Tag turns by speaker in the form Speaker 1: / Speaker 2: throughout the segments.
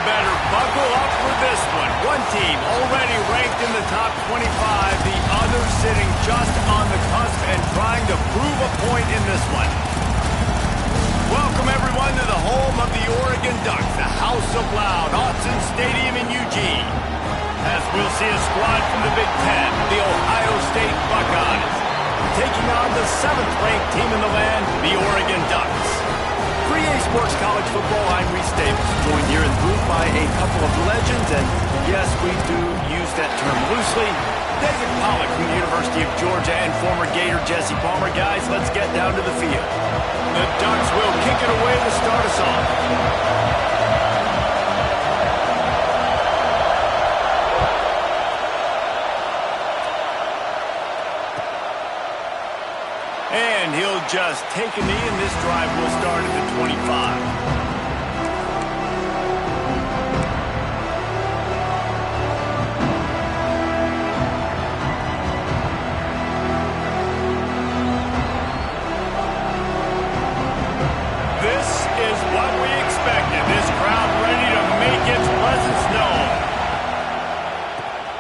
Speaker 1: better buckle up for this one. One team already ranked in the top 25, the other sitting just on the cusp and trying to prove a point in this one. Welcome, everyone, to the home of the Oregon Ducks, the House of Loud, Autzen Stadium in Eugene. As we'll see a squad from the Big Ten, the Ohio State Buckeyes, taking on the 7th-ranked team in the land, the Oregon Ducks. For EA Sports College Football, I'm Reese Davis, joined here in the booth by a couple of legends, and yes, we do use that term loosely. David Pollack from the University of Georgia and former Gator Jesse Palmer. Guys, let's get down to the field. The Ducks will kick it away to start us off. And he'll just take a knee, and this drive will start at the 25. This is what we expected. This crowd ready to make its presence known.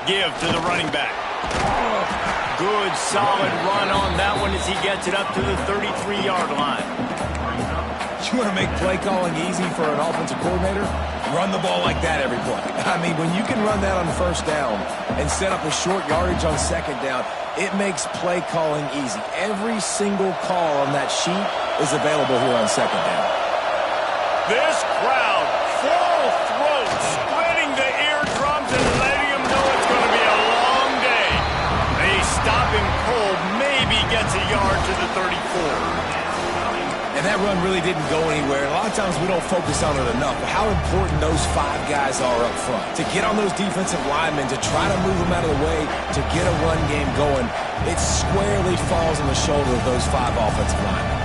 Speaker 1: Give to the running back. Good, solid run on that one as he gets it up to the 33-yard line.
Speaker 2: You want to make play calling easy for an offensive coordinator? Run the ball like that every play. I mean, when you can run that on first down and set up a short yardage on second down, it makes play calling easy. Every single call on that sheet is available here on second down.
Speaker 1: This crowd, full throat, splitting the eardrums and letting them know it's going to be a long day. They stop him cold, maybe gets a yard to the 34.
Speaker 2: And that run really didn't go anywhere. A lot of times we don't focus on it enough, but how important those 5 guys are up front. To get on those defensive linemen, to try to move them out of the way, to get a run game going, it squarely falls on the shoulder of those 5 offensive linemen.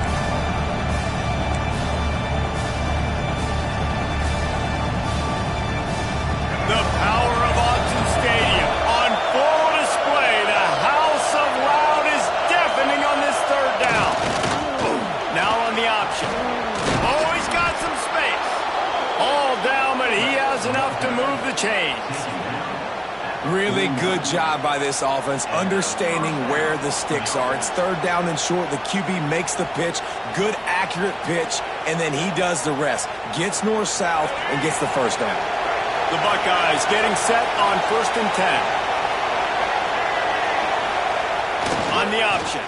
Speaker 1: The power of Autzen Stadium on full display. The House of Loud is deafening on this third down. Now on the option. Oh, he's got some space. All down, but he has enough to move the chains.
Speaker 2: Really good job by this offense, understanding where the sticks are. It's third down and short. The QB makes the pitch. Good, accurate pitch, and then he does the rest. Gets north-south and gets the first down.
Speaker 1: The Buckeyes getting set on 1st and 10. On the option.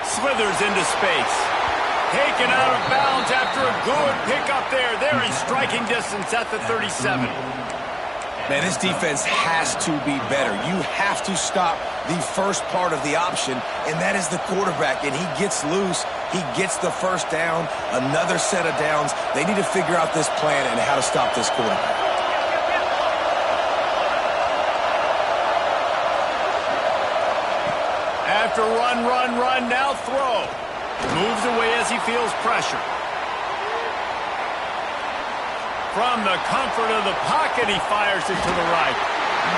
Speaker 1: Slithers into space. Taken out of bounds after a good pickup there. They're in striking distance at the 37.
Speaker 2: Man, this defense has to be better. You have to stop the first part of the option, and that is the quarterback. And he gets loose. He gets the first down, another set of downs. They need to figure out this plan and how to stop this quarterback.
Speaker 1: After run, now throw. Moves away as he feels pressure. From the comfort of the pocket, he fires it to the right.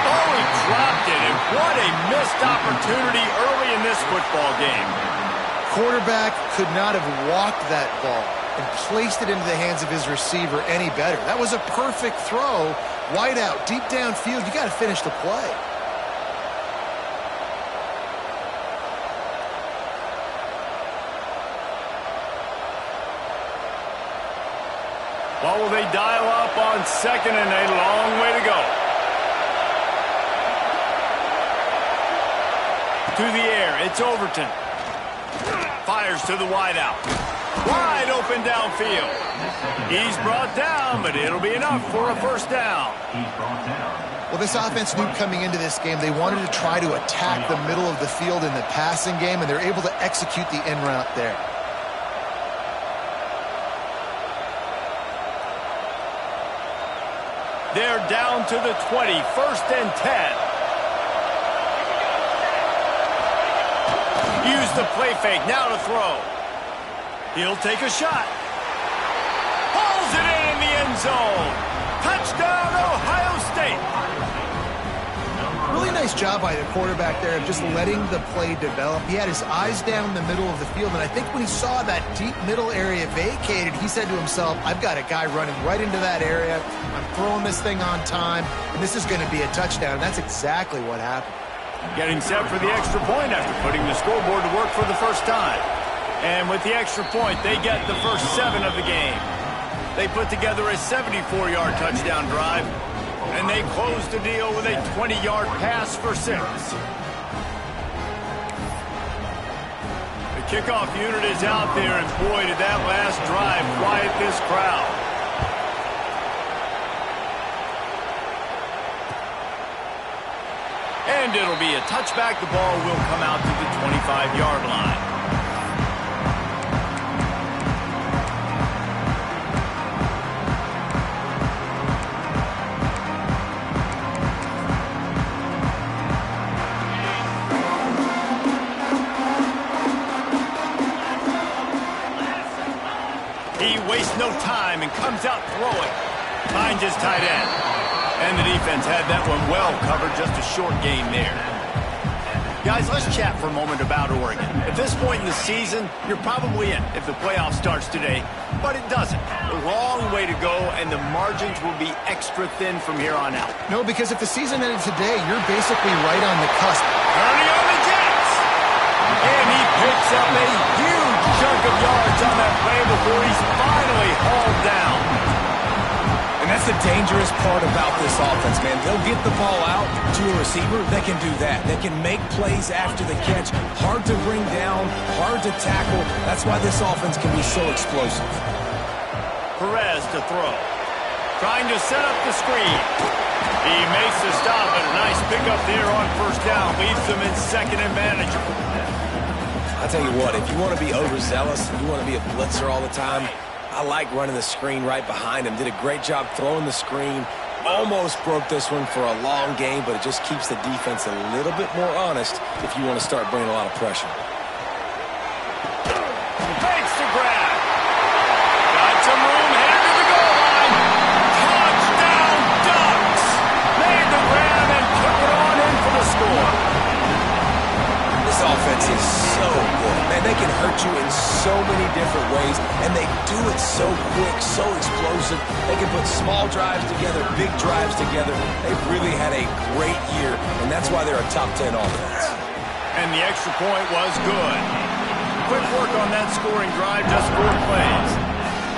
Speaker 1: Oh, he dropped it, and what a missed opportunity early in this football game.
Speaker 3: Quarterback could not have walked that ball and placed it into the hands of his receiver any better. That was a perfect throw. Wide out, deep downfield. You got to finish the play.
Speaker 1: What will they dial up on second and a long way to go? To the air, it's Overton. Fires to the wideout. Wide open downfield. He's brought down, but it'll be enough for a first down.
Speaker 3: Well, this offense knew coming into this game they wanted to try to attack the middle of the field in the passing game, and they're able to execute the in route there.
Speaker 1: They're down to the 20, 1st and 10. Use the play fake, now to throw. He'll take a shot. Pulls it in the end zone. Touchdown, Ohio State.
Speaker 3: Really nice job by the quarterback there of just letting the play develop. He had his eyes down the middle of the field, and I think when he saw that deep middle area vacated, he said to himself, I've got a guy running right into that area. I'm throwing this thing on time, and this is going to be a touchdown. That's exactly what happened.
Speaker 1: Getting set for the extra point after putting the scoreboard to work for the first time. And with the extra point, they get the first 7 of the game. They put together a 74-yard touchdown drive, and they close the deal with a 20-yard pass for 6. The kickoff unit is out there, and boy, did that last drive quiet this crowd. And it'll be a touchback. The ball will come out to the 25-yard line. He wastes no time and comes out throwing. Finds his tight end. And the defense had that one well covered, just a short gain there. Guys, let's chat for a moment about Oregon. At this point in the season, you're probably in if the playoff starts today, but it doesn't. A long way to go, and the margins will be extra thin from here on out.
Speaker 3: No, because if the season ended today, you're basically right on the cusp.
Speaker 1: Early on the Jets! And he picks up a huge chunk of yards on that play before he's finally hauled down.
Speaker 2: And that's the dangerous part about this offense, man. They'll get the ball out to a receiver. They can do that. They can make plays after the catch. Hard to bring down, hard to tackle. That's why this offense can be so explosive.
Speaker 1: Perez to throw. Trying to set up the screen. He makes the stop, but a nice pickup there on first down. Leaves them in second and manageable.
Speaker 2: I'll tell you what, if you want to be overzealous, you want to be a blitzer all the time, I like running the screen right behind him. Did a great job throwing the screen. Almost broke this one for a long game, but it just keeps the defense a little bit more honest if you want to start bringing a lot of pressure.
Speaker 1: Fakes the grab. Got some room, headed to the goal line. Touchdown Ducks! Made the grab and took it on in for the score.
Speaker 2: This offense is so good. Man, they can hurt you in so many different ways, and they do it so quick, so explosive. They can put small drives together, big drives together. They've really had a great year, and that's why they're a top 10 offense.
Speaker 1: And the extra point was good. Quick work on that scoring drive, just 4 plays.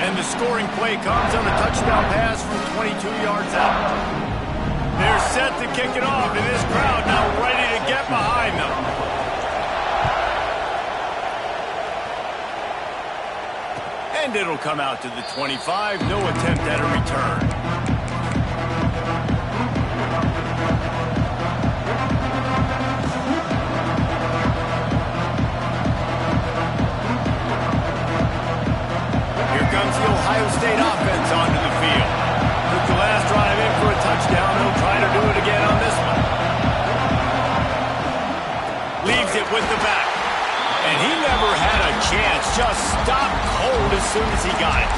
Speaker 1: And the scoring play comes on a touchdown pass from 22 yards out. They're set to kick it off, and this crowd now ready to get behind them. And it'll come out to the 25. No attempt at a return. Here comes the Ohio State offense onto the field. Took the last drive in for a touchdown. They'll try to do it again on this one. Leaves it with the back. And he never had a chance. Just stopped cold as soon as he got it.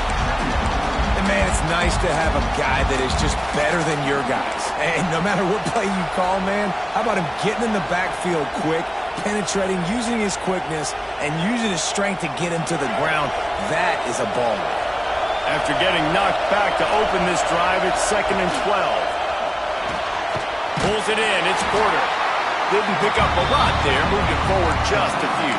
Speaker 2: And man, it's nice to have a guy that is just better than your guys. And no matter what play you call, man, how about him getting in the backfield quick, penetrating, using his quickness, and using his strength to get him to the ground? That is a ball.
Speaker 1: After getting knocked back to open this drive, it's 2nd and 12. Pulls it in. It's Porter. Didn't pick up a lot there. Moved it forward just a few.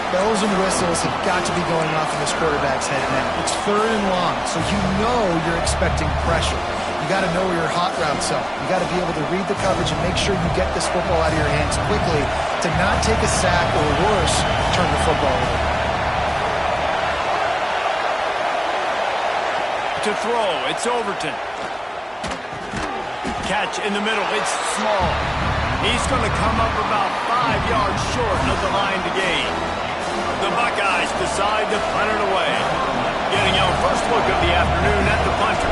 Speaker 3: Bells and whistles have got to be going off in this quarterback's head now. It's 3rd and long, so you know you're expecting pressure. You got to know where your hot routes are. You got to be able to read the coverage and make sure you get this football out of your hands quickly to not take a sack or worse, turn the football over.
Speaker 1: To throw, it's Overton. Catch in the middle, it's small. He's going to come up about 5 yards short of the line to gain. The Buckeyes decide to punt it away. Getting our first look of the afternoon at the punter.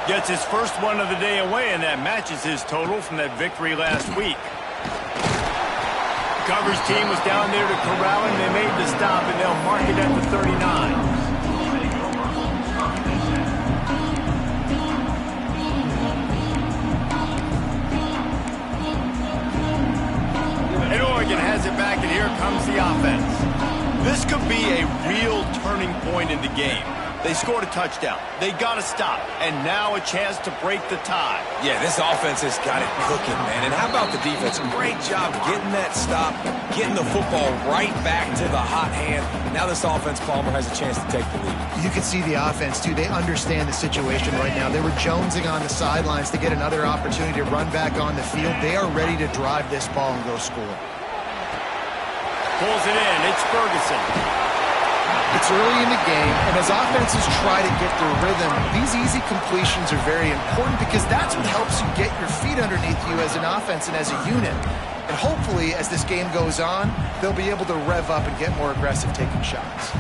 Speaker 1: Gets his first one of the day away, and that matches his total from that victory last week. The coverage team was down there to corral him. They made the stop, and they'll mark it at the 39. it back, and here comes the offense. This could be a real turning point in the game. They scored a touchdown. They got to stop. And now a chance to break the tie.
Speaker 2: Yeah, this offense has got it cooking, man. And how about the defense? Great job getting that stop, getting the football right back to the hot hand. Now this offense, Palmer, has a chance to take the lead.
Speaker 3: You can see the offense, too. They understand the situation right now. They were jonesing on the sidelines to get another opportunity to run back on the field. They are ready to drive this ball and go score.
Speaker 1: Pulls it in. It's Ferguson.
Speaker 3: It's early in the game, and as offenses try to get their rhythm, these easy completions are very important because that's what helps you get your feet underneath you as an offense and as a unit. And hopefully, as this game goes on, they'll be able to rev up and get more aggressive taking shots.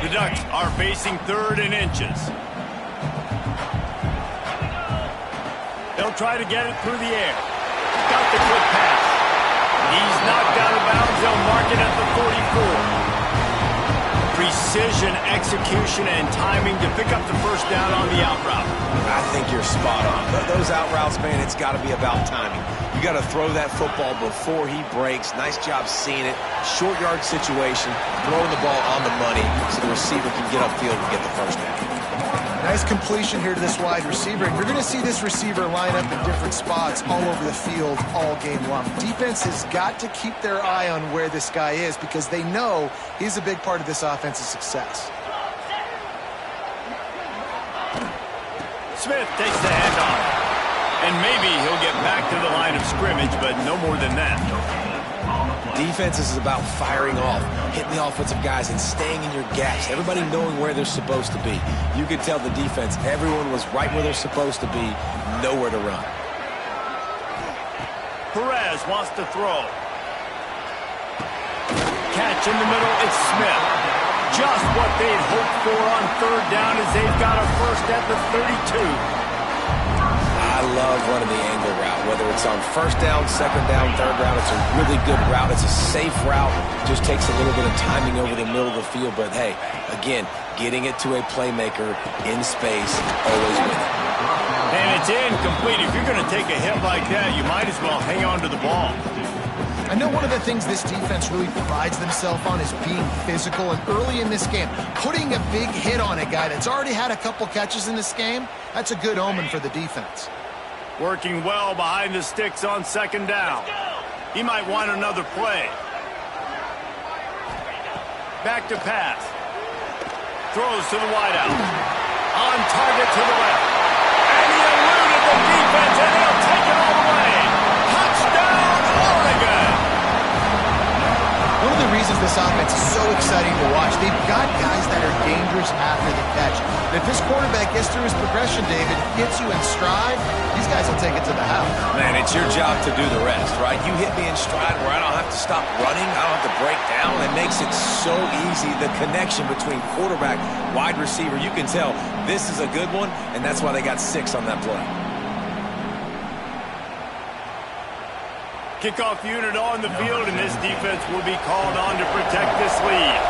Speaker 1: The Ducks are facing 3rd and inches. They'll try to get it through the air. Got the quick pass. He's knocked out of bounds. They'll mark it at the 44. Precision, execution, and timing to pick up the first down on the out route.
Speaker 2: I think you're spot on. Those out routes, man, it's got to be about timing. You got to throw that football before he breaks. Nice job seeing it. Short yard situation, throwing the ball on the money so the receiver can get upfield and get the first down.
Speaker 3: Nice completion here to this wide receiver. And you're going to see this receiver line up in different spots all over the field all game long. Defense has got to keep their eye on where this guy is because they know he's a big part of this offense's success.
Speaker 1: Smith takes the handoff. And maybe he'll get back to the line of scrimmage, but no more than that.
Speaker 2: Defense is about firing off, hitting the offensive guys and staying in your gaps. Everybody knowing where they're supposed to be. You could tell the defense, everyone was right where they're supposed to be, nowhere to run.
Speaker 1: Perez wants to throw. Catch in the middle, it's Smith. Just what they'd hoped for on 3rd down as they've got a first at the 32.
Speaker 2: I love running the angle route, whether it's on 1st down, 2nd down, 3rd down. It's a really good route. It's a safe route. Just takes a little bit of timing over the middle of the field. But, hey, again, getting it to a playmaker in space, always winning.
Speaker 1: And it's incomplete. If you're going to take a hit like that, you might as well hang on to the ball.
Speaker 3: I know one of the things this defense really prides themselves on is being physical, and early in this game, putting a big hit on a guy that's already had a couple catches in this game, that's a good omen for the defense.
Speaker 1: Working well behind the sticks on 2nd down. He might want another play. Back to pass. Throws to the wideout. On target to the left. And he eluded the defense, and he'll take it all the way. Touchdown, Oregon!
Speaker 3: One of the reasons this offense is so exciting to watch, they've got guys that are dangerous after the catch. And if this quarterback gets through his progression, David, gets you in stride, these guys will take it to the house.
Speaker 2: Man, it's your job to do the rest, right? You hit me in stride where I don't have to stop running. I don't have to break down. It makes it so easy. The connection between quarterback, wide receiver, you can tell this is a good one, and that's why they got 6 on that play.
Speaker 1: Kickoff unit on the field, and this defense will be called on to protect this lead.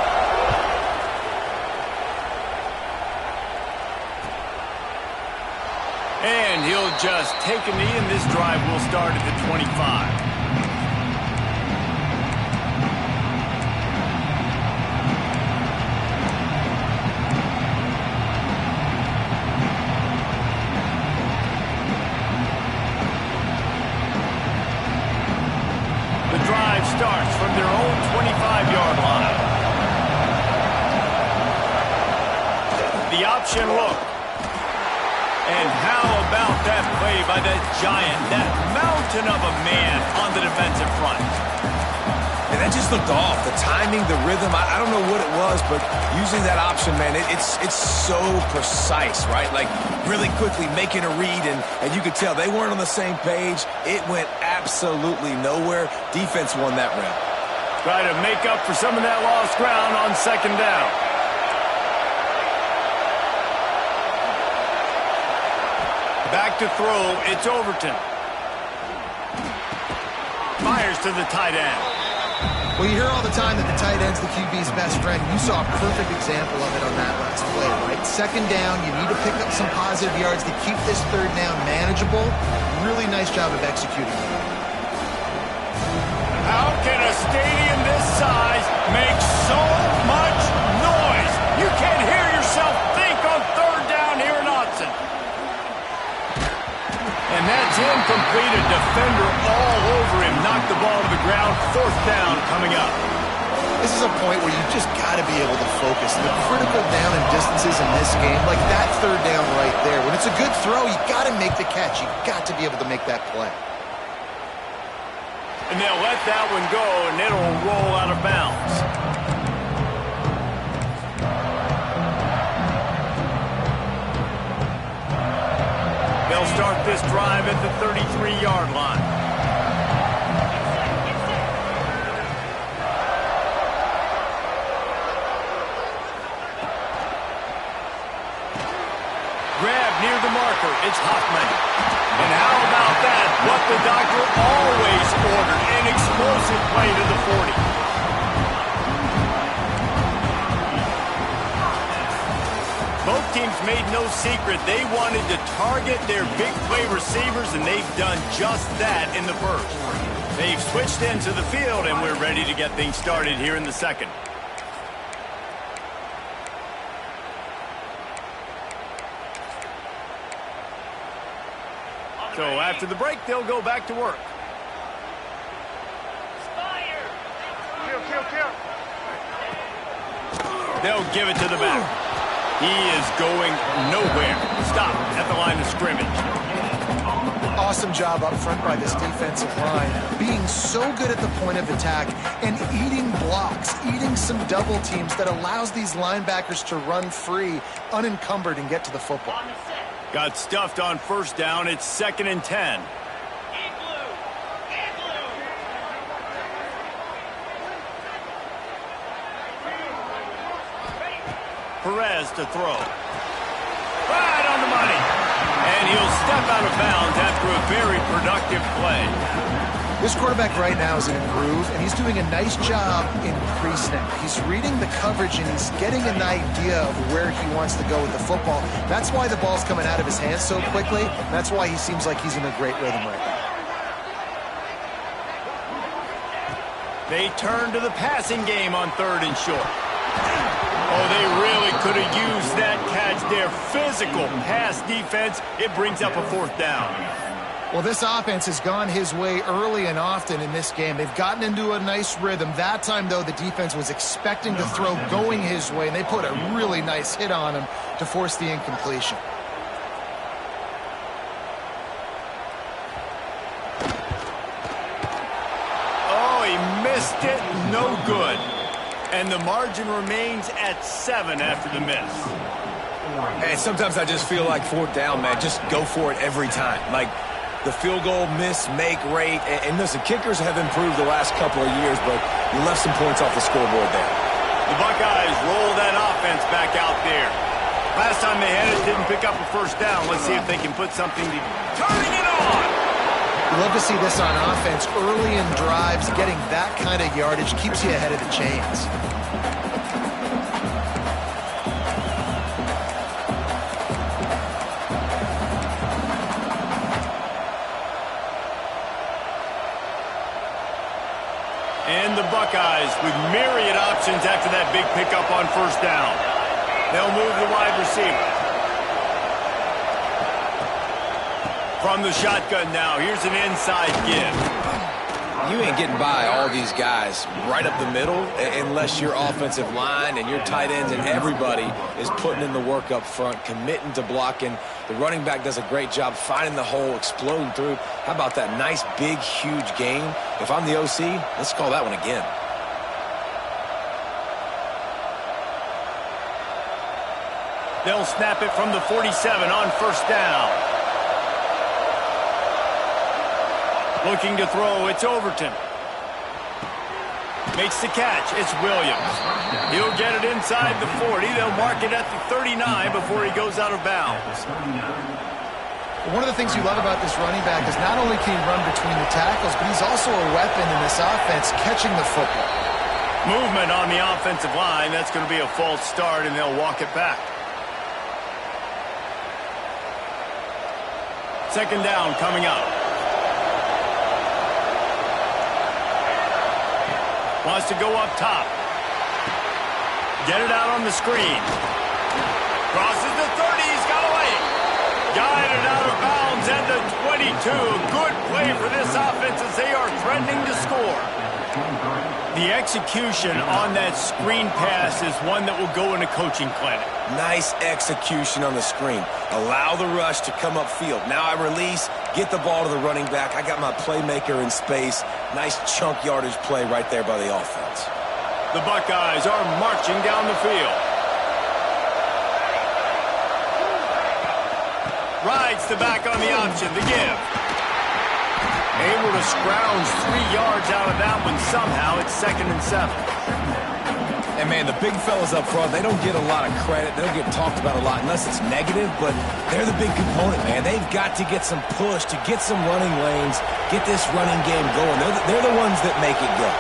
Speaker 1: And he'll just take a knee, and this drive will start at the 25. The drive starts from their own 25-yard line. The option look. And how about that play by that giant, that mountain of a man on the defensive front?
Speaker 2: And that just looked off. The timing, the rhythm, I don't know what it was, but using that option, man, it's so precise, right? Like really quickly making a read, and you could tell they weren't on the same page. It went absolutely nowhere. Defense won that round.
Speaker 1: Try to make up for some of that lost ground on 2nd down. Back to throw, it's Overton. Fires to the tight end.
Speaker 3: Well, you hear all the time that the tight end's the QB's best friend. You saw a perfect example of it on that last play, right? Second down, you need to pick up some positive yards to keep this third down manageable. Really nice job of executing.
Speaker 1: How can a stadium this size make so much noise? You can't hear yourself think on third down here in Austin. And that's incomplete. A defender all over him. Knocked the ball to the ground. Fourth down coming up.
Speaker 3: This is a point where you just got to be able to focus. The critical down and distances in this game, like that third down right there. When it's a good throw, you got to make the catch. You got to be able to make that play.
Speaker 1: And they'll let that one go, and it'll roll out of bounds. They'll start this drive at the 33-yard line. Grab near the marker. It's Hoffman. And how about that? What the doctor always ordered. An explosive play to the 40. Both teams made no secret they wanted to target their big play receivers, and they've done just that in the first. They've switched into the field, and we're ready to get things started here in the second. So after the break, they'll go back to work. They'll give it to the back. He is going nowhere. Stop at the line of scrimmage.
Speaker 3: Awesome job up front by this defensive line. Being so good at the point of attack and eating blocks, eating some double teams that allows these linebackers to run free, unencumbered, and get to the football.
Speaker 1: Got stuffed on first down. It's 2nd and 10. Perez to throw. Right on the money. And he'll step out of bounds after a very productive play.
Speaker 3: This quarterback right now is in a groove, and he's doing a nice job in pre-snap. He's reading the coverage, and he's getting an idea of where he wants to go with the football. That's why the ball's coming out of his hands so quickly. That's why he seems like he's in a great rhythm right now.
Speaker 1: They turn to the passing game on 3rd and short. Oh, they really could have used that catch there. Physical pass defense. It brings up a 4th down.
Speaker 3: Well, this offense has gone his way early and often in this game. They've gotten into a nice rhythm. That time, though, the defense was expecting the throw going his way, and they put a really nice hit on him to force the incompletion.
Speaker 1: Oh, he missed it. No good. And the margin remains at 7 after the miss.
Speaker 2: And sometimes I just feel like 4th down, man. Just go for it every time. Like the field goal miss-make rate. And listen, kickers have improved the last couple of years, but you left some points off the scoreboard there.
Speaker 1: The Buckeyes roll that offense back out there. Last time they had it, didn't pick up a first down. Let's see if they can put something to turning it on.
Speaker 3: You love to see this on offense. Early in drives, getting that kind of yardage keeps you ahead of the chains.
Speaker 1: And the Buckeyes with myriad options after that big pickup on first down. They'll move the wide receiver. From the shotgun now, here's an inside give.
Speaker 2: You ain't getting by all these guys right up the middle unless your offensive line and your tight ends and everybody is putting in the work up front, committing to blocking. The running back does a great job finding the hole, exploding through. How about that nice, big, huge gain? If I'm the OC, let's call that one again.
Speaker 1: They'll snap it from the 47 on first down. Looking to throw, it's Overton. Makes the catch, it's Williams. He'll get it inside the 40. They'll mark it at the 39 before he goes out of bounds.
Speaker 3: One of the things you love about this running back is not only can he run between the tackles, but he's also a weapon in this offense catching the football.
Speaker 1: Movement on the offensive line. That's going to be a false start, and they'll walk it back. Second down coming up. Wants to go up top. Get it out on the screen. Crosses the 30. He's got away. Guided out of bounds at the 22. Good play for this offense as they are threatening to score. The execution on that screen pass is one that will go in a coaching clinic.
Speaker 2: Nice execution on the screen. Allow the rush to come upfield. Now I release, get the ball to the running back. I got my playmaker in space. Nice chunk yardage play right there by the offense.
Speaker 1: The Buckeyes are marching down the field. Rides the back on the option, the give. Able to scrounge 3 yards out of that one somehow. It's 2nd and 7.
Speaker 2: And, man, the big fellas up front, they don't get a lot of credit. They don't get talked about a lot unless it's negative, but they're the big component, man. They've got to get some push, to get some running lanes, get this running game going. They're the ones that make it go.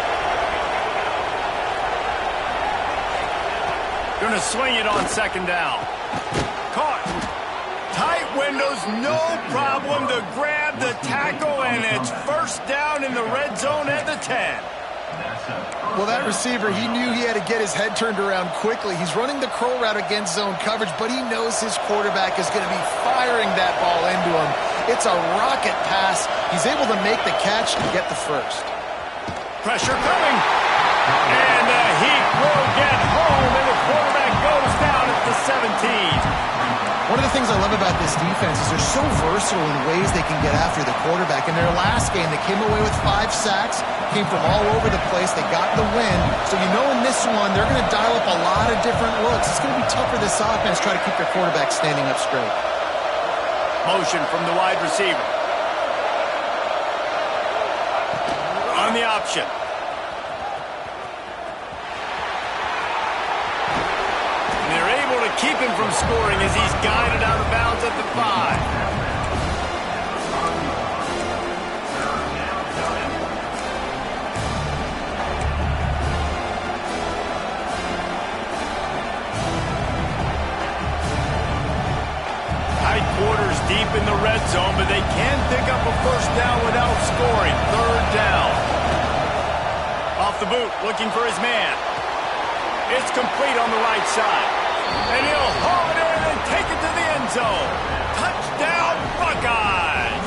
Speaker 1: Going to swing it on 2nd down. Caught. Tight windows, no problem to grab the tackle, and it's 1st down in the red zone at the 10.
Speaker 3: Well, that receiver, he knew he had to get his head turned around quickly. He's running the curl route against zone coverage, but he knows his quarterback is going to be firing that ball into him. It's a rocket pass. He's able to make the catch and get the 1st.
Speaker 1: Pressure coming. And the Heat will get home, and the quarterback goes down at the 17.
Speaker 3: One of the things I love about this defense is they're so versatile in ways they can get after the quarterback. In their last game, they came away with 5 sacks, came from all over the place. They got the win. So you know in this one, they're going to dial up a lot of different looks. It's going to be tough for this offense to try to keep their quarterback standing up straight.
Speaker 1: Motion from the wide receiver. On the option. Keep him from scoring as he's guided out of bounds at the 5. Tight quarters deep in the red zone, but they can pick up a 1st down without scoring. 3rd down. Off the boot, looking for his man. It's complete on the right side. And he'll haul it in and take it to the end zone. Touchdown, Buckeyes!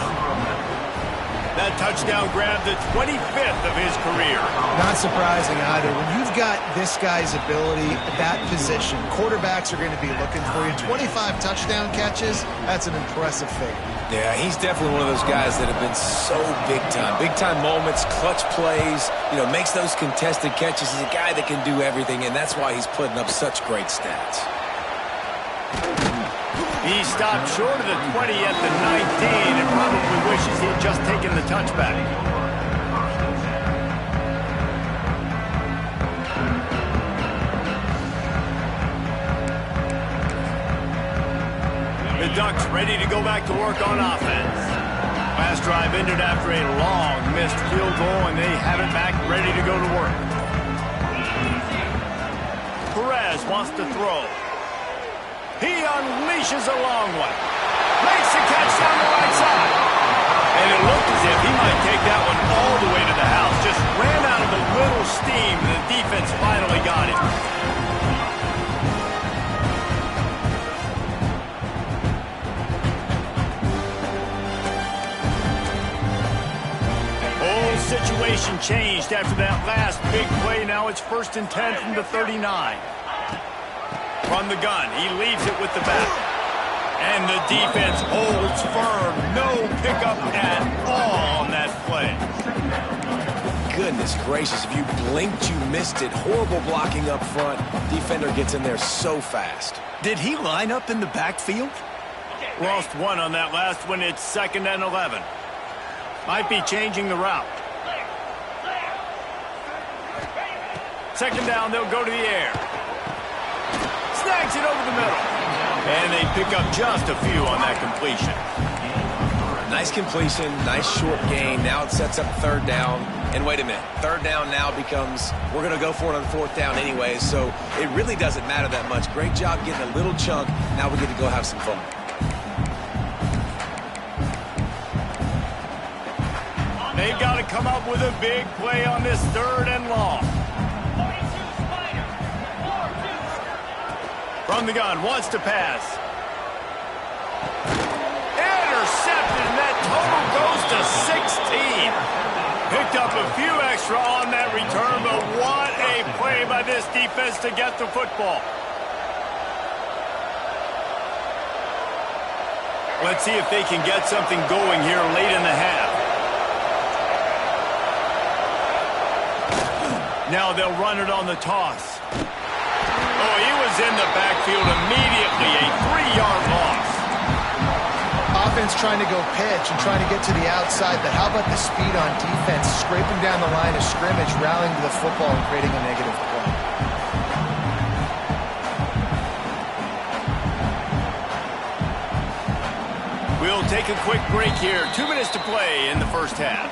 Speaker 1: That touchdown grabbed the 25th of his career.
Speaker 3: Not surprising either. When you've got this guy's ability at that position, quarterbacks are going to be looking for you. 25 touchdown catches, that's an impressive feat.
Speaker 2: Yeah, he's definitely one of those guys that have been so big time. Big time moments, clutch plays, makes those contested catches. He's a guy that can do everything, and that's why he's putting up such great stats.
Speaker 1: He stopped short of the 20 at the 19 and probably wishes he had just taken the touchback. The Ducks ready to go back to work on offense. Last drive ended after a long missed field goal, and they have it back ready to go to work. Perez wants to throw. He unleashes a long one. Makes the catch down the right side. And it looked as if he might take that one all the way to the house. Just ran out of a little steam, and the defense finally got him. Whole situation changed after that last big play. Now it's 1st and 10 from the 39. From the gun, he leaves it with the back. And the defense holds firm. No pickup at all on that play.
Speaker 2: Goodness gracious, if you blinked, you missed it. Horrible blocking up front. Defender gets in there so fast.
Speaker 1: Did he line up in the backfield? Lost one on that last one. It's 2nd and 11. Might be changing the route. 2nd down, they'll go to the air. Snags it over the middle. And they pick up just a few on that completion.
Speaker 2: Nice completion, nice short gain. Now it sets up third down. And wait a minute, third down now becomes, we're going to go for it on fourth down anyway, so it really doesn't matter that much. Great job getting a little chunk. Now we get to go have some fun.
Speaker 1: They've got to come up with a big play on this third and long. From the gun, wants to pass. Intercepted, and that total goes to 16. Picked up a few extra on that return, but what a play by this defense to get the football. Let's see if they can get something going here late in the half. Now they'll run it on the toss. Oh, he was in the backfield immediately, a 3-yard loss.
Speaker 3: Offense trying to go pitch and trying to get to the outside, but how about the speed on defense, scraping down the line of scrimmage, rallying to the football and creating a negative play.
Speaker 1: We'll take a quick break here. 2 minutes to play in the first half.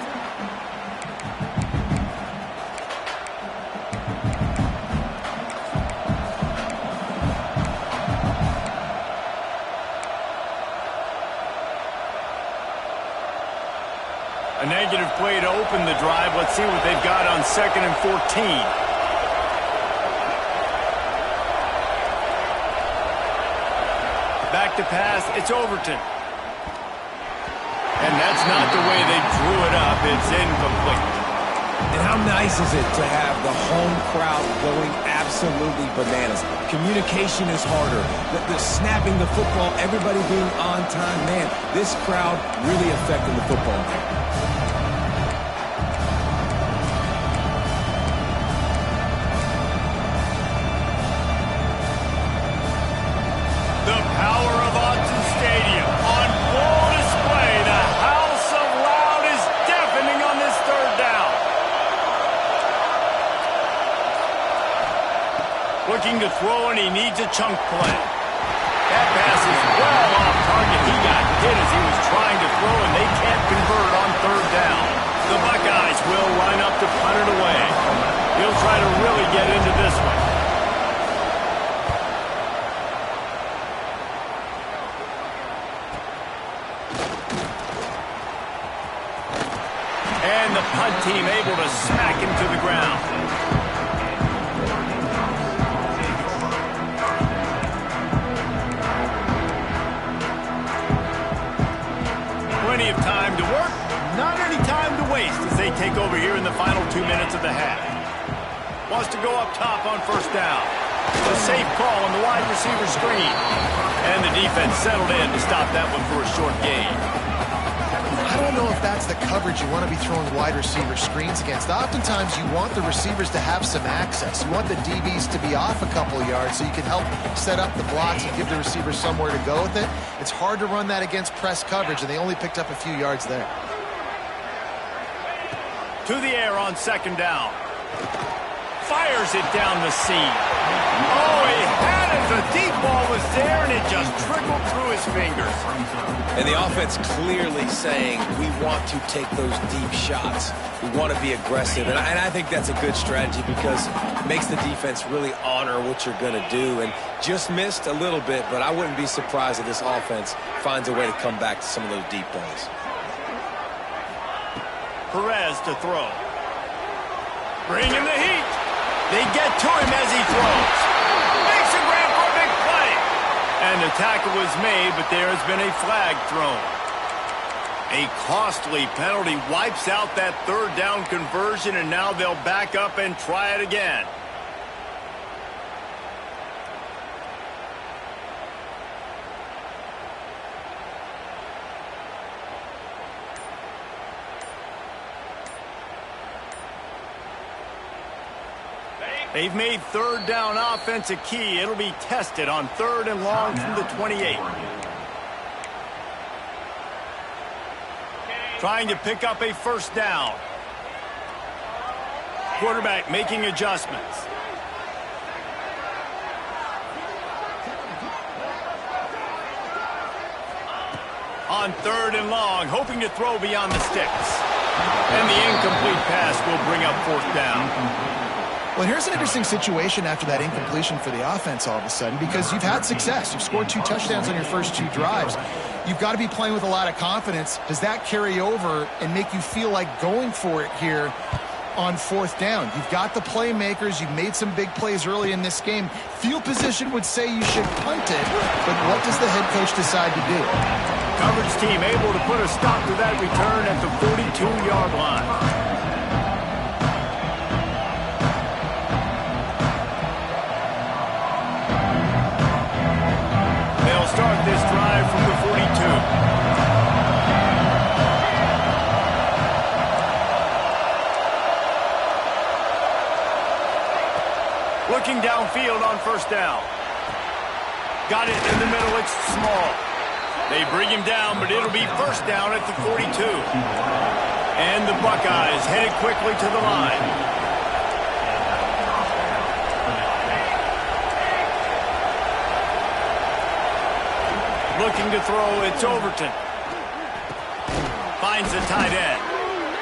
Speaker 1: A negative play to open the drive. Let's see what they've got on 2nd and 14. Back to pass. It's Overton. And that's not the way they drew it up. It's incomplete.
Speaker 2: And how nice is it to have the home crowd going absolutely bananas? Communication is harder. The snapping the football, everybody being on time. Man, this crowd really affecting the football game.
Speaker 1: The power of Autzen Stadium on full display. The House of Loud is deafening on this third down. Looking to throw, and he needs a chunk play. That pass is well off target. He got hit as he was trying to throw, and they can't convert on third down. The Buckeyes will line up to punt it away. He'll try to really get into this one. And the punt team able to smack him to the ground. Plenty of time to work, not any time to waste as they take over here in the final 2 minutes of the half. Wants to go up top on first down. A safe call on the wide receiver screen. And the defense settled in to stop that one for a short gain.
Speaker 3: I don't know if that's the coverage you want to be throwing wide receiver screens against. Oftentimes, you want the receivers to have some access. You want the DBs to be off a couple of yards so you can help set up the blocks and give the receiver somewhere to go with it. It's hard to run that against press coverage, and they only picked up a few yards there.
Speaker 1: To the air on second down. Fires it down the seam. Oh, he had it. The deep ball was there, and it just trickled through his fingers.
Speaker 2: And the offense clearly saying, we want to take those deep shots. We want to be aggressive. And I think that's a good strategy because it makes the defense really honor what you're going to do. And just missed a little bit, but I wouldn't be surprised if this offense finds a way to come back to some of those deep balls.
Speaker 1: Perez to throw. Bringing the heat. They get to him as he throws. Makes a grab for a big play. And the tackle was made, but there has been a flag thrown. A costly penalty wipes out that third down conversion, and now they'll back up and try it again. They've made third down offense a key. It'll be tested on third and long from the 28. Trying to pick up a first down. Quarterback making adjustments. On 3rd and long, hoping to throw beyond the sticks. And the incomplete pass will bring up 4th down.
Speaker 3: Well, here's an interesting situation after that incompletion for the offense all of a sudden, because you've had success. You've scored 2 touchdowns on your first 2 drives. You've got to be playing with a lot of confidence. Does that carry over and make you feel like going for it here on 4th down? You've got the playmakers. You've made some big plays early in this game. Field position would say you should punt it, but what does the head coach decide to do?
Speaker 1: Coverage team able to put a stop to that return at the 42-yard line. Start this drive from the 42. Looking downfield on 1st down. Got it in the middle. It's small. They bring him down, but it'll be 1st down at the 42. And the Buckeyes headed quickly to the line. Looking to throw, it's Overton. Finds the tight end.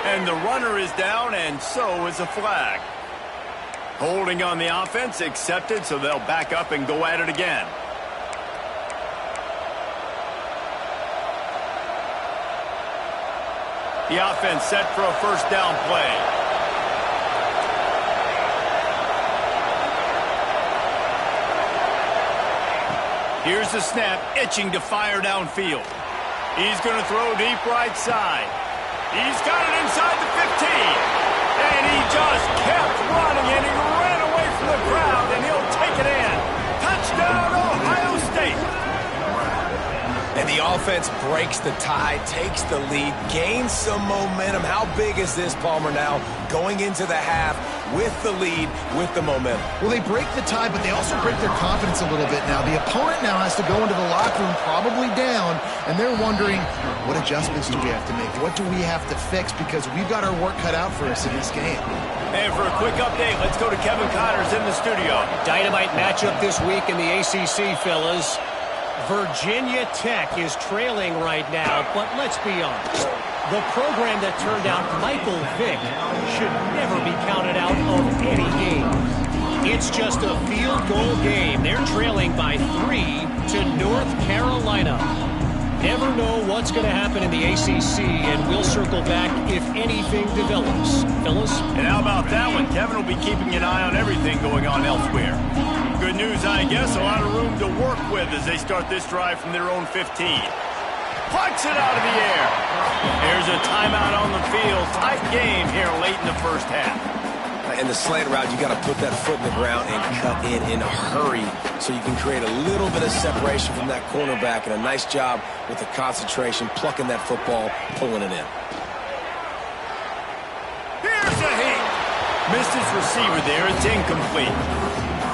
Speaker 1: And the runner is down, and so is a flag. Holding on the offense, accepted, so they'll back up and go at it again. The offense set for a 1st down play. Here's the snap, itching to fire downfield. He's going to throw deep right side. He's got it inside the 15. And he just kept running, and he ran away from the crowd, and he'll take it in. Touchdown, Ohio State.
Speaker 2: And the offense breaks the tie, takes the lead, gains some momentum. How big is this, Palmer, now going into the half with the lead, with the momentum?
Speaker 3: Well, they break the tie, but they also break their confidence a little bit now. The opponent now has to go into the locker room probably down, and they're wondering, what adjustments do we have to make? What do we have to fix? Because we've got our work cut out for us in this game.
Speaker 1: And for a quick update, let's go to Kevin Connors in the studio.
Speaker 4: Dynamite matchup this week in the ACC, fellas. Virginia Tech is trailing right now, but let's be honest. The program that turned out Michael Vick should never be counted out of any game. It's just a field goal game. They're trailing by 3 to North Carolina. Never know what's going to happen in the ACC, and we'll circle back if anything develops. Fellas?
Speaker 1: And how about that one? Kevin will be keeping an eye on everything going on elsewhere. Good news, I guess. A lot of room to work with as they start this drive from their own 15. Plucks it out of the air. There's a timeout on the field. Tight game here late in the 1st half.
Speaker 2: In the slant route, you got to put that foot in the ground and cut in a hurry so you can create a little bit of separation from that cornerback, and a nice job with the concentration, plucking that football, pulling it in.
Speaker 1: Here's a heat. Missed his receiver there. It's incomplete.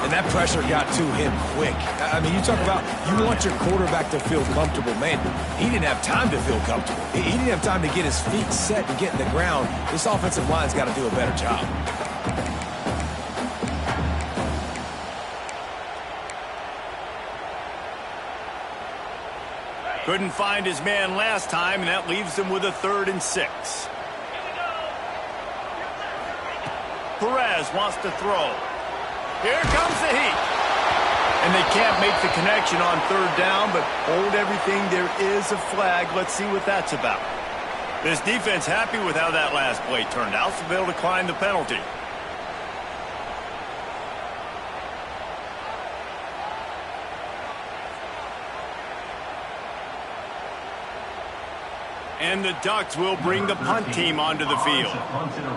Speaker 2: And that pressure got to him quick. I mean, you talk about you want your quarterback to feel comfortable. Man, he didn't have time to feel comfortable. He didn't have time to get his feet set and get in the ground. This offensive line's got to do a better job.
Speaker 1: Couldn't find his man last time, and that leaves him with a 3rd and 6. Perez wants to throw. Here comes the heat. And they can't make the connection on 3rd down, but hold everything. There is a flag. Let's see what that's about. This defense happy with how that last play turned out, so they'll decline the penalty. And the Ducks will bring the punt team onto the field.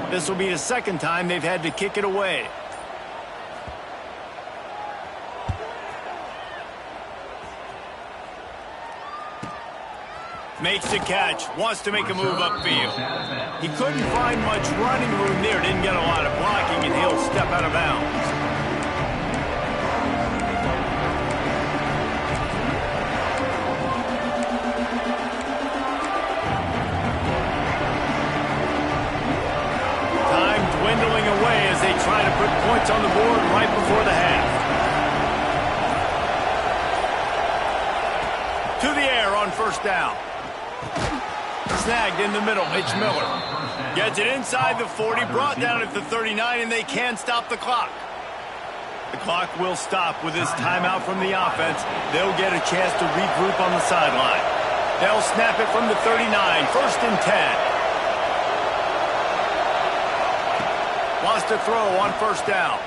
Speaker 1: This will be the 2nd time they've had to kick it away. Makes the catch, wants to make a move upfield. He couldn't find much running room there, didn't get a lot of blocking, and he'll step out of bounds. Dwindling away as they try to put points on the board right before the half. To the air on 1st down. Snagged in the middle. It's Miller. Gets it inside the 40, brought down at the 39, and they can't stop the clock. The clock will stop with this timeout from the offense. They'll get a chance to regroup on the sideline. They'll snap it from the 39, 1st and 10. Lost to throw on 1st down.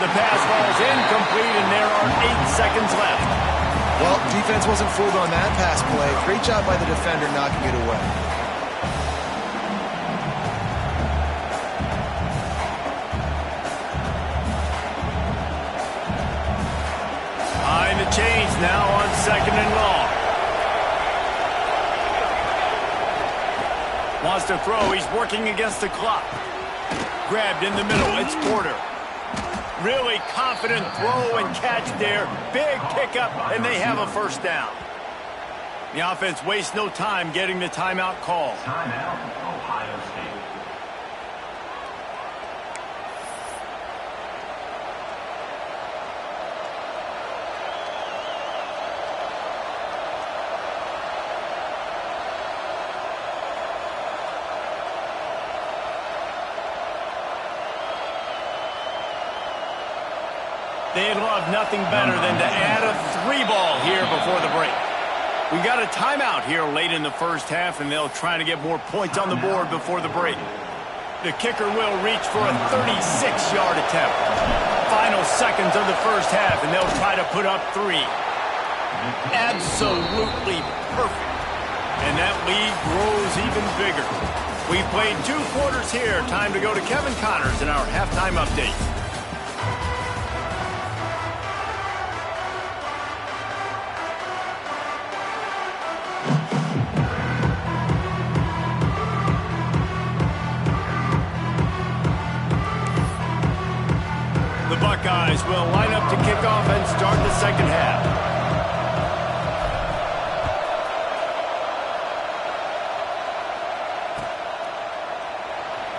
Speaker 1: The pass falls incomplete, and there are 8 seconds left.
Speaker 3: Well, defense wasn't fooled on that pass play. Great job by the defender knocking it away.
Speaker 1: Behind the chains now on 2nd and long. Wants to throw. He's working against the clock. Grabbed in the middle. It's Porter. Really confident throw and catch there. Big pickup, and they have a 1st down. The offense wastes no time getting the timeout call.
Speaker 5: Timeout, Ohio State.
Speaker 1: They'd love nothing better than to add a 3-ball here before the break. We got a timeout here late in the 1st half, and they'll try to get more points on the board before the break. The kicker will reach for a 36-yard attempt. Final seconds of the 1st half, and they'll try to put up 3. Absolutely perfect. And that lead grows even bigger. We've played 2 quarters here. Time to go to Kevin Connors in our halftime update. Buckeyes will line up to kick off and start the 2nd half.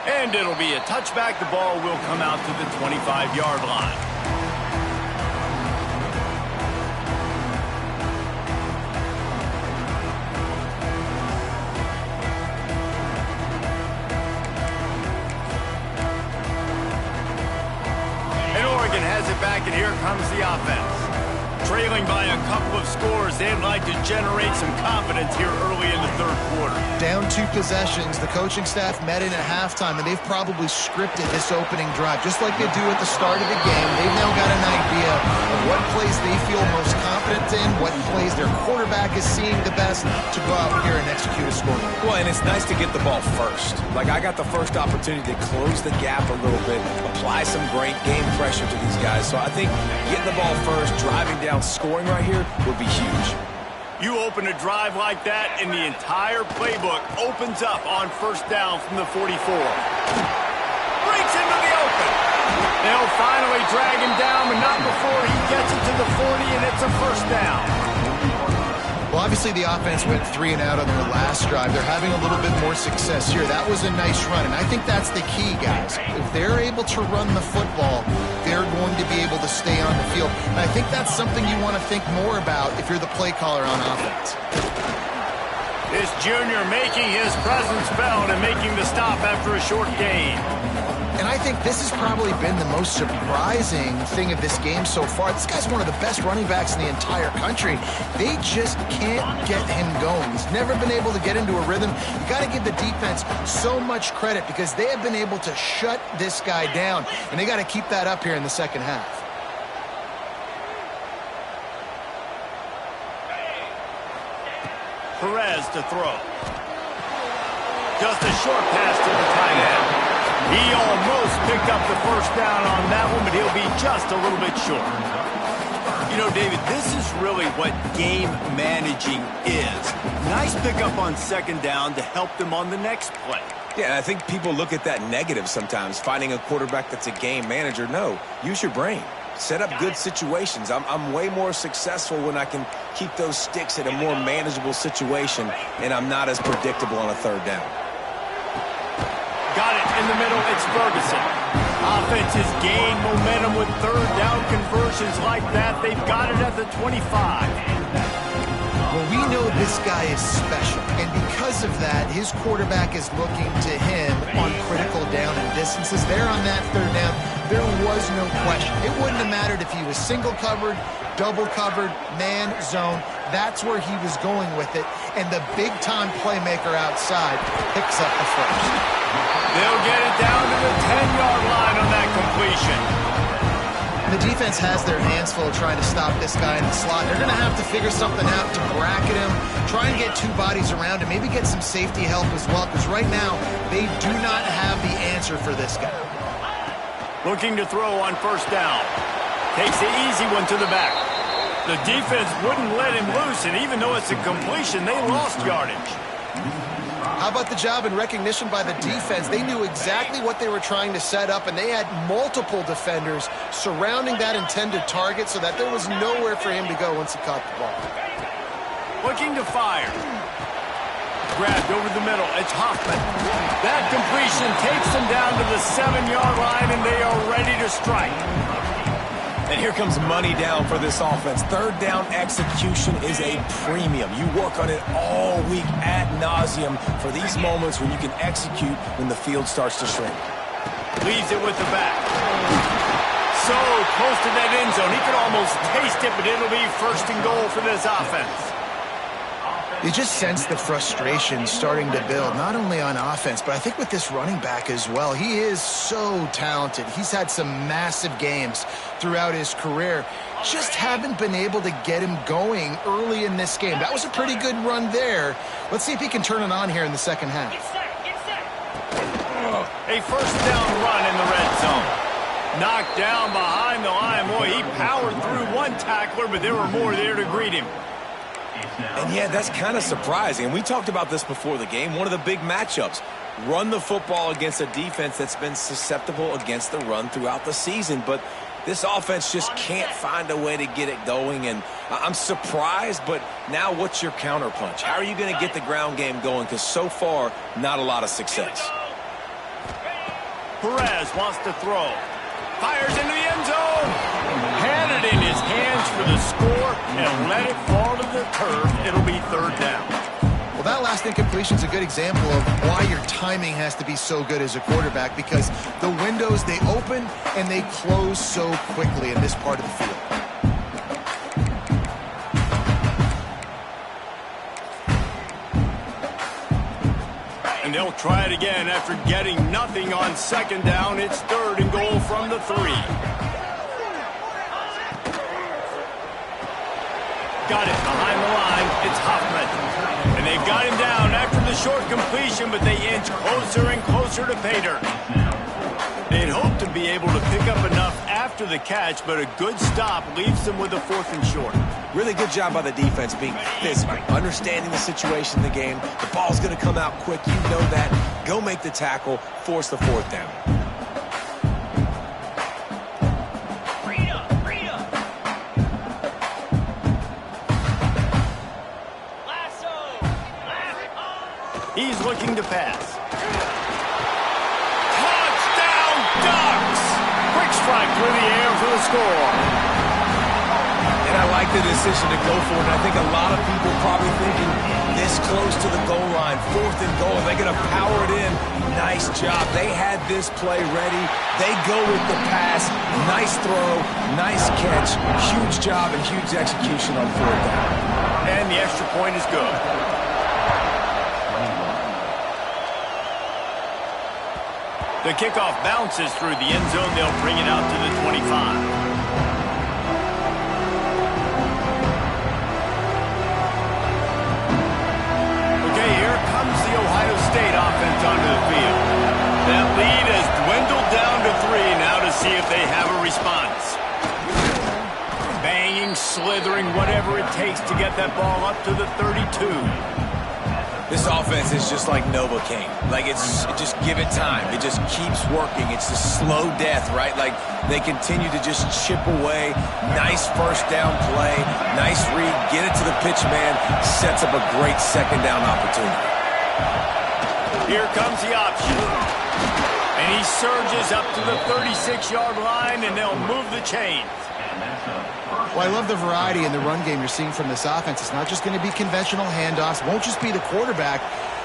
Speaker 1: And it'll be a touchback. The ball will come out to the 25-yard line. Has it back, and here comes the offense. Trailing by a couple of scores, they'd like to generate some confidence here early in the 3rd quarter.
Speaker 3: Down 2 possessions, the coaching staff met in at halftime, and they've probably scripted this opening drive. Just like they do at the start of the game, they've now got an idea of what plays they feel most confident in, what plays their quarterback is seeing the best to go out here and execute a score.
Speaker 2: Well, and it's nice to get the ball first. Like, I got the first opportunity to close the gap a little bit, apply some great game pressure to these guys. So I think getting the ball first, driving down, scoring right here would be huge.
Speaker 1: You open a drive like that, and the entire playbook opens up on 1st down from the 44. Breaks into the open. They'll finally drag him down, but not before he gets it to the 40, and it's a 1st down.
Speaker 3: Well, obviously the offense went 3 and out on their last drive. They're having a little bit more success here. That was a nice run, and I think that's the key, guys. If they're able to run the football, they're going to be able to stay on the field. And I think that's something you want to think more about if you're the play caller on offense.
Speaker 1: This junior making his presence felt and making the stop after a short gain.
Speaker 3: And I think this has probably been the most surprising thing of this game so far. This guy's one of the best running backs in the entire country. They just can't get him going. He's never been able to get into a rhythm. You got to give the defense so much credit because they have been able to shut this guy down, and they got to keep that up here in the 2nd half.
Speaker 1: Perez to throw. Just a short pass to the tight end. He almost picked up the 1st down on that one, but he'll be just a little bit short. You know, David, this is really what game managing is. Nice pickup on 2nd down to help them on the next play.
Speaker 2: Yeah, and I think people look at that negative sometimes, finding a quarterback that's a game manager. No, use your brain. Set up good situations. I'm way more successful when I can keep those sticks in a more manageable situation, and I'm not as predictable on a 3rd down.
Speaker 1: Got it in the middle. It's Ferguson. Offense has gained momentum with 3rd down conversions like that. They've got it at the 25.
Speaker 3: Well, We know this guy is special, and because of that, his quarterback is looking to him on critical down and distances. There on that third down, there was no question. It wouldn't have mattered if he was single covered, double covered, man, zone. That's where he was going with it, and the big-time playmaker outside picks up the first.
Speaker 1: They'll get it down to the 10-yard line on that completion.
Speaker 3: The defense has their hands full trying to stop this guy in the slot. They're going to have to figure something out to bracket him, try and get two bodies around him, maybe get some safety help as well, because right now they do not have the answer for this guy.
Speaker 1: Looking to throw on first down. Takes the easy one to the back. The defense wouldn't let him loose, and even though it's a completion, they lost yardage.
Speaker 3: How about the job and recognition by the defense? They knew exactly what they were trying to set up, and they had multiple defenders surrounding that intended target so that there was nowhere for him to go once he caught the ball.
Speaker 1: Looking to fire. Grabbed over the middle. It's Hoffman. That completion takes them down to the 7-yard line, and they are ready to strike.
Speaker 2: And here comes money down for this offense. Third down execution is a premium. You work on it all week ad nauseum for these moments when you can execute when the field starts to shrink.
Speaker 1: Leaves it with the back. So close to that end zone. He could almost taste it, but it'll be first and goal for this offense.
Speaker 3: You just sense the frustration starting to build, not only on offense, but I think with this running back as well. He is so talented. He's had some massive games throughout his career. Just haven't been able to get him going early in this game. That was a pretty good run there. Let's see if he can turn it on here in the second half.
Speaker 1: A first down run in the red zone. Knocked down behind the line. Boy, he powered through one tackler, but there were more there to greet him.
Speaker 2: And yeah, that's kind of surprising. And we talked about this before the game. One of the big matchups. Run the football against a defense that's been susceptible against the run throughout the season. But this offense just can't find a way to get it going. And I'm surprised, but now what's your counterpunch? How are you going to get the ground game going? Because so far, not a lot of success.
Speaker 1: Perez wants to throw. Fires into the end zone. Had it in his hands for the score and let it fall to the turf. It'll be third down.
Speaker 3: Well, that last incompletion is a good example of why your timing has to be so good as a quarterback, because the windows, they open and they close so quickly in this part of the field.
Speaker 1: And they'll try it again after getting nothing on second down. It's third and goal from the 3. Got it behind the line. It's Hoffman. And they've got him down after the short completion, but they inch closer and closer to pay dirt. They'd hoped to be able to pick up enough after the catch, but a good stop leaves them with a 4th and short.
Speaker 2: Really good job by the defense being physical, understanding the situation in the game. The ball's going to come out quick. You know that. Go make the tackle, force the 4th down.
Speaker 1: He's looking to pass. Touchdown, Ducks! Quick strike through the air for the score.
Speaker 2: And I like the decision to go for it. And I think a lot of people probably thinking this close to the goal line, 4th and goal. They're going to power it in. Nice job. They had this play ready. They go with the pass. Nice throw, nice catch. Huge job and huge execution on 4th down.
Speaker 1: And the extra point is good. The kickoff bounces through the end zone. They'll bring it out to the 25. Okay, here comes the Ohio State offense onto the field. That lead has dwindled down to 3 now to see if they have a response. Banging, slithering, whatever it takes to get that ball up to the 32.
Speaker 2: This offense is just like Novocaine. Like, it's just give it time. It just keeps working. It's the slow death, right? Like, they continue to just chip away. Nice first down play. Nice read. Get it to the pitch man. Sets up a great second down opportunity.
Speaker 1: Here comes the option. And he surges up to the 36-yard line, and they'll move the chains.
Speaker 5: And that's a first.
Speaker 3: Well, I love the variety in the run game you're seeing from this offense. It's not just going to be conventional handoffs. Won't just be the quarterback,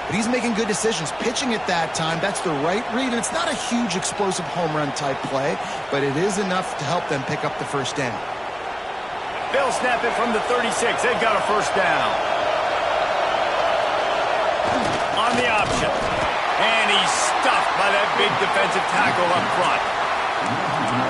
Speaker 3: but he's making good decisions. Pitching at that time, that's the right read. And it's not a huge explosive home run type play, but it is enough to help them pick up the first down.
Speaker 1: They'll snap it from the 36. They've got a first down. On the option. And he's stuffed by that big defensive tackle up front.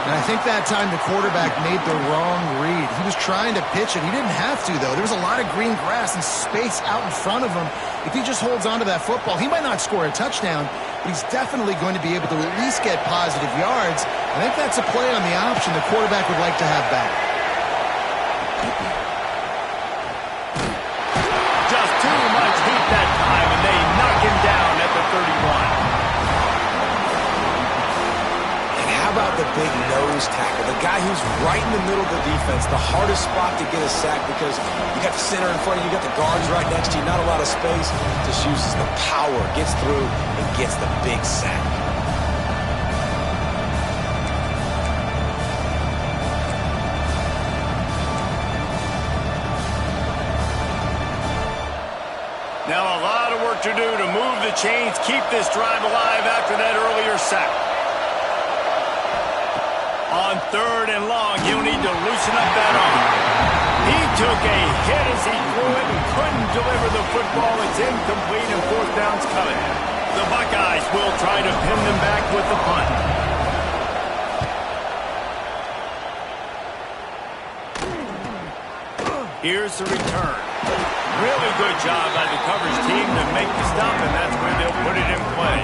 Speaker 3: And I think that time the quarterback made the wrong read. He was trying to pitch it. He didn't have to, though. There was a lot of green grass and space out in front of him. If he just holds on to that football, he might not score a touchdown, but he's definitely going to be able to at least get positive yards. I think that's a play on the option the quarterback would like to have back.
Speaker 1: Just too much heat that time, and they knock him down at the 31.
Speaker 2: How about the big nose tackle? The guy who's right in the middle of the defense, the hardest spot to get a sack because you got the center in front of you, you got the guards right next to you, not a lot of space. Just uses the power, gets through, and gets the big sack.
Speaker 1: Now a lot of work to do to move the chains, keep this drive alive after that earlier sack. On 3rd and long, he'll need to loosen up that arm. He took a hit as he threw it and couldn't deliver the football. It's incomplete and 4th down's coming. The Buckeyes will try to pin them back with the punt. Here's the return. Really good job by the coverage team to make the stop, and that's where they'll put it in play.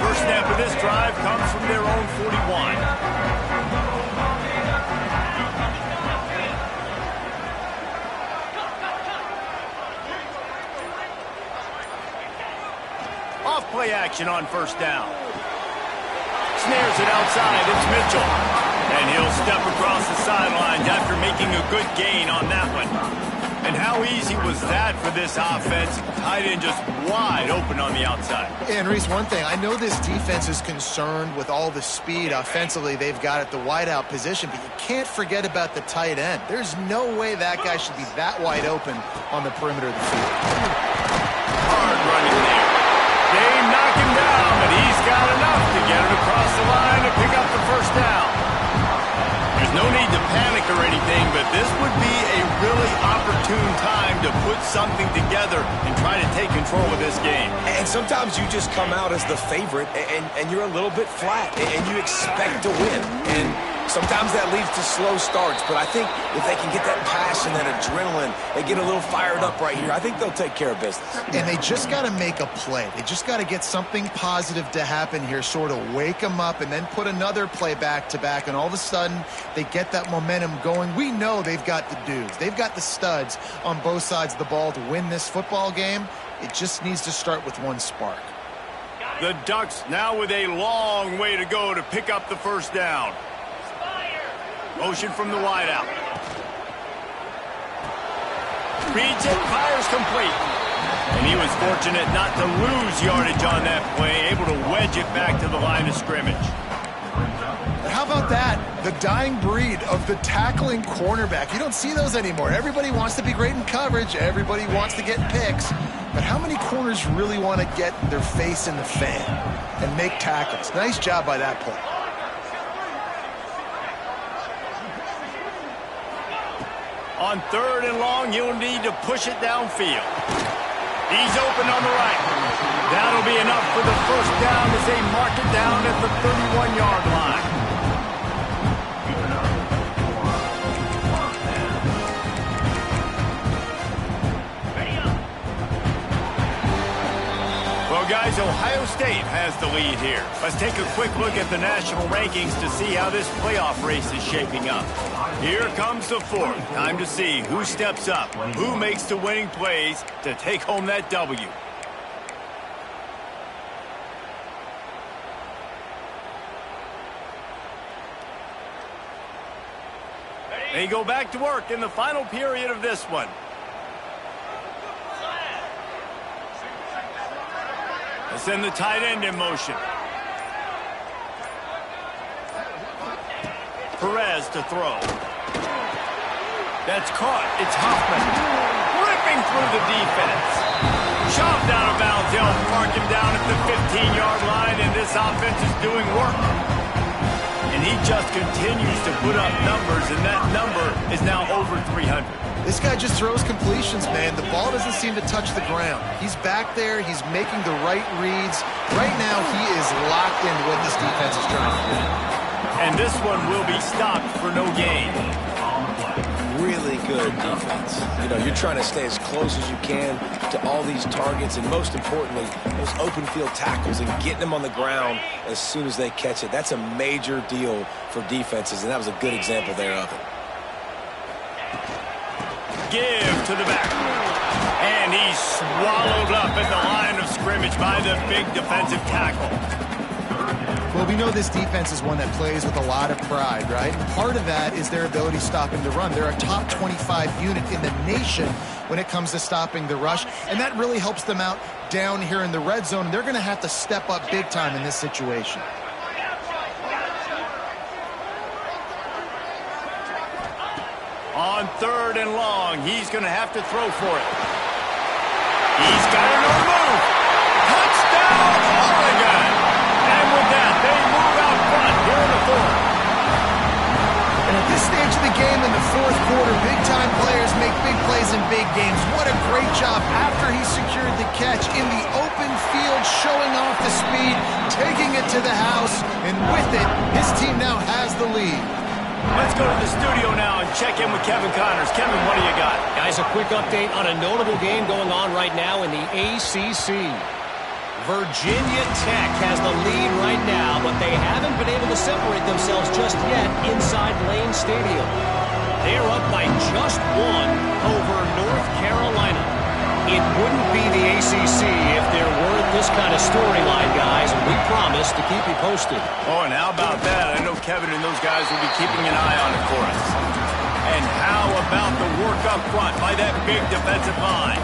Speaker 1: First snap of this drive comes from their own 41. Off-play action on 1st down. Snares it outside. It's Mitchell. And he'll step across the sidelines after making a good gain on that one. And how easy was that for this offense? Tight end just wide open on the outside.
Speaker 3: And Reese, one thing, I know this defense is concerned with all the speed offensively they've got at the wideout position, but you can't forget about the tight end. There's no way that guy should be that wide open on the perimeter of the field.
Speaker 1: Hard running there. They knock him down, but he's got enough to get it across the line to pick up the first down. There's no need to panic or anything, but this would be a really opportune time to put something together and try to take control of this game.
Speaker 2: And sometimes you just come out as the favorite, and you're a little bit flat, and you expect to win. And sometimes that leads to slow starts, but I think if they can get that passion, that adrenaline, they get a little fired up right here, I think they'll take care of business.
Speaker 3: And they just got to make a play. They just got to get something positive to happen here, sort of wake them up, and then put another play back-to-back, and all of a sudden they get that momentum going. We know they've got the dudes. They've got the studs on both sides of the ball to win this football game. It just needs to start with one spark.
Speaker 1: The Ducks now with a long way to go to pick up the first down. Motion from the wideout. Reads it, fires complete. And he was fortunate not to lose yardage on that play, able to wedge it back to the line of scrimmage.
Speaker 3: But how about that? The dying breed of the tackling cornerback. You don't see those anymore. Everybody wants to be great in coverage. Everybody wants to get picks. But how many corners really want to get their face in the fan and make tackles? Nice job by that play.
Speaker 1: On 3rd and long, you'll need to push it downfield. He's open on the right. That'll be enough for the first down as they mark it down at the 31-yard line. Well, guys, Ohio State has the lead here. Let's take a quick look at the national rankings to see how this playoff race is shaping up. Here comes the 4th. Time to see who steps up, who makes the winning plays to take home that W. They go back to work in the final period of this one. Send the tight end in motion. Perez to throw. That's caught. It's Hoffman. Ripping through the defense. Shoved out of bounds. They'll mark him down at the 15-yard line, and this offense is doing work. And he just continues to put up numbers, and that number is now over 300.
Speaker 3: This guy just throws completions, man. The ball doesn't seem to touch the ground. He's back there. He's making the right reads. Right now, he is locked into what this defense is trying to do.
Speaker 1: And this one will be stopped for no gain.
Speaker 2: Really good defense. You know, you're trying to stay as close as you can to all these targets, and most importantly, those open field tackles and getting them on the ground as soon as they catch it. That's a major deal for defenses, and that was a good example there of it.
Speaker 1: Give to the back. And he's swallowed up at the line of scrimmage by the big defensive tackle.
Speaker 3: Well, we know this defense is one that plays with a lot of pride, right? And part of that is their ability stopping the run. They're a top 25 unit in the nation when it comes to stopping the rush, and that really helps them out down here in the red zone. They're going to have to step up big time in this situation.
Speaker 1: On 3rd and long, he's going to have to throw for it. He's got it on the move. Touchdown, Oregon! And with that, they move out front here in the 4th.
Speaker 3: And at this stage of the game in the 4th quarter, big-time players make big plays in big games. What a great job after he secured the catch in the open field, showing off the speed, taking it to the house, and with it, his team now has the lead.
Speaker 1: Let's go to the studio now and check in with Kevin Connors. Kevin, what do you got?
Speaker 4: Guys, a quick update on a notable game going on right now in the ACC. Virginia Tech has the lead right now, but they haven't been able to separate themselves just yet inside Lane Stadium. They're up by just 1 over North Carolina. It wouldn't be the ACC if there weren't this kind of storyline, guys, and we promise to keep you posted.
Speaker 1: Oh, and how about that? I know Kevin and those guys will be keeping an eye on it for us. And how about the work up front by that big defensive line?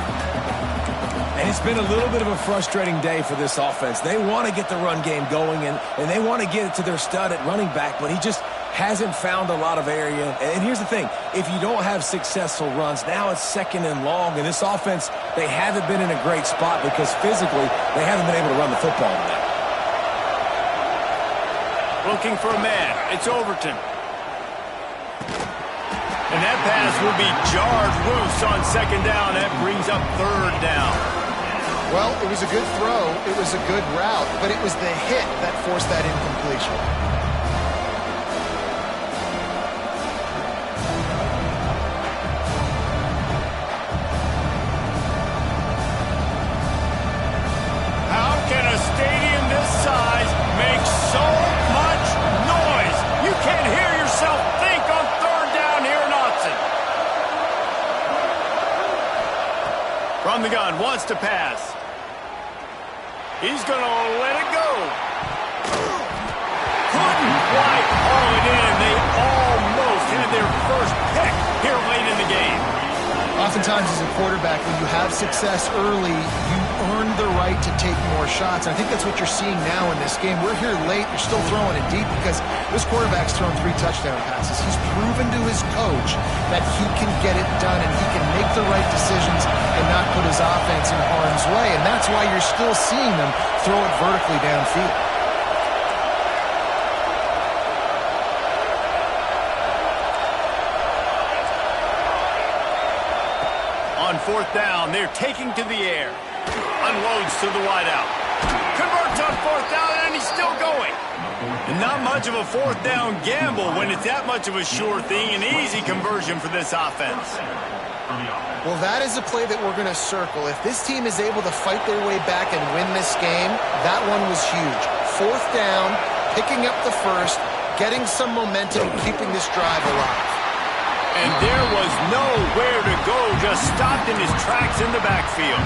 Speaker 2: And it's been a little bit of a frustrating day for this offense. They want to get the run game going, and they want to get it to their stud at running back, but he just hasn't found a lot of area. And here's the thing. If you don't have successful runs, now it's 2nd and long, and this offense, they haven't been in a great spot because physically they haven't been able to run the football today.
Speaker 1: Looking for a man. It's Overton. And that pass will be jarred loose on 2nd down. That brings up 3rd down.
Speaker 3: Well, it was a good throw, it was a good route, but it was the hit that forced that incompletion.
Speaker 1: How can a stadium this size make so much noise? You can't hear yourself think on 3rd down here in Austin. From the gun, wants to pass. He's going to let it go. Couldn't quite haul it in. They almost had their first pick here late in the game.
Speaker 3: Oftentimes as a quarterback, when you have success early, you earn the right to take more shots. And I think that's what you're seeing now in this game. We're here late. You're still throwing it deep because this quarterback's thrown 3 touchdown passes. He's proven to his coach that he can get it done and he can make the right decisions and not put his offense in harm's way. And that's why you're still seeing them throw it vertically downfield.
Speaker 1: On 4th down, they're taking to the air. Unloads to the wideout. Converts on 4th down, and he's still going. And not much of a 4th down gamble when it's that much of a sure thing. An easy conversion for this offense.
Speaker 3: Well, that is a play that we're going to circle. If this team is able to fight their way back and win this game, that one was huge. 4th down, picking up the first, getting some momentum, keeping this drive alive.
Speaker 1: And there was nowhere to go, just stopped in his tracks in the backfield.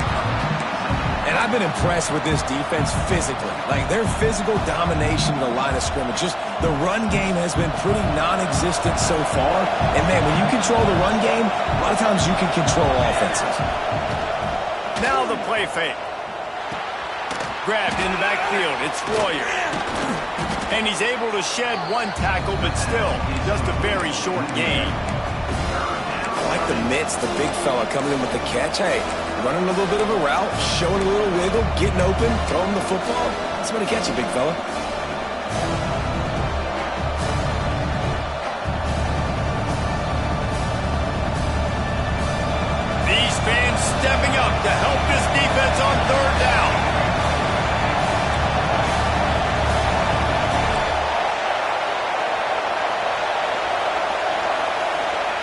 Speaker 2: And I've been impressed with this defense physically. Like, their physical domination in the line of scrimmage. Just the run game has been pretty non-existent so far. And, man, when you control the run game, a lot of times you can control offenses.
Speaker 1: Now the play fake. grabbed in the backfield. It's Royer. And he's able to shed one tackle, but still, just a very short gain.
Speaker 2: I like the mitts, the big fella coming in with the catch. Hey, running a little bit of a route, showing a little wiggle, getting open, throwing the football. Somebody catch you, big fella.
Speaker 1: These fans stepping up to help this defense on third down.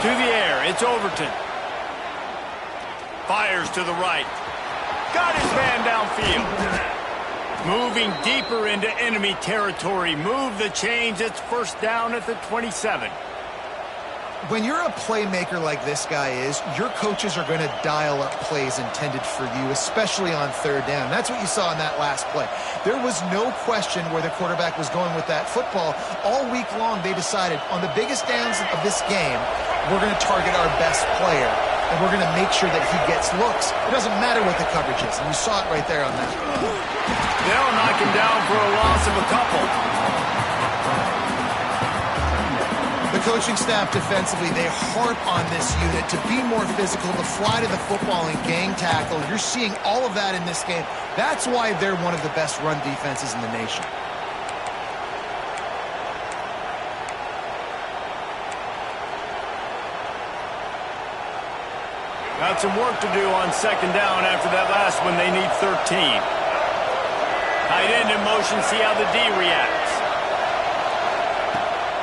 Speaker 1: To the air, it's Overton. Fires to the right. Got his man downfield. Moving deeper into enemy territory. Move the chains. It's first down at the 27.
Speaker 3: When you're a playmaker like this guy is, your coaches are going to dial up plays intended for you, especially on third down. That's what you saw in that last play. There was no question where the quarterback was going with that football. All week long, they decided on the biggest downs of this game, we're going to target our best player, and we're going to make sure that he gets looks. It doesn't matter what the coverage is, and you saw it right there on that.
Speaker 1: They'll knock him down for a loss of a couple.
Speaker 3: The coaching staff defensively, they harp on this unit to be more physical, to fly to the football and gang tackle. You're seeing all of that in this game. That's why they're one of the best run defenses in the nation.
Speaker 1: Got some work to do on second down after that last one. They need 13. Tight end in motion, see how the D reacts.